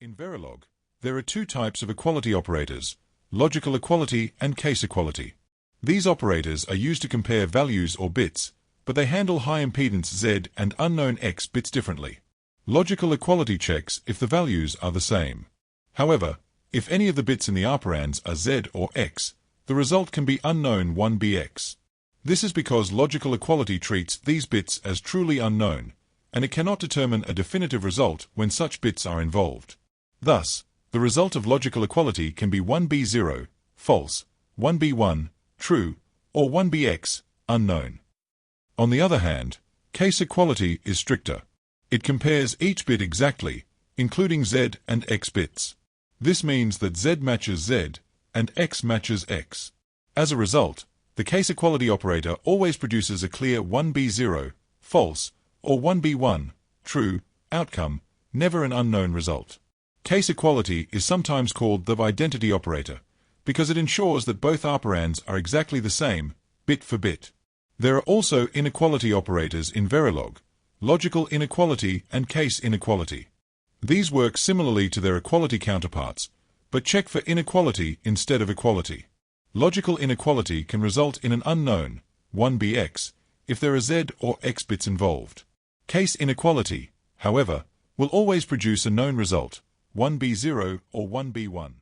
In Verilog, there are two types of equality operators, logical equality and case equality. These operators are used to compare values or bits, but they handle high impedance Z and unknown X bits differently. Logical equality checks if the values are the same. However, if any of the bits in the operands are Z or X, the result can be unknown 1bx. This is because logical equality treats these bits as truly unknown, and it cannot determine a definitive result when such bits are involved. Thus, the result of logical equality can be 1b0, false, 1b1, true, or 1bx, unknown. On the other hand, case equality is stricter. It compares each bit exactly, including Z and X bits. This means that Z matches Z, and X matches X. As a result, the case equality operator always produces a clear 1b0, false, or 1b1, true, outcome, never an unknown result. Case equality is sometimes called the identity operator, because it ensures that both operands are exactly the same, bit for bit. There are also inequality operators in Verilog, logical inequality and case inequality. These work similarly to their equality counterparts, but check for inequality instead of equality. Logical inequality can result in an unknown, 1bx, if there are Z or X bits involved. Case inequality, however, will always produce a known result, 1b0 or 1b1.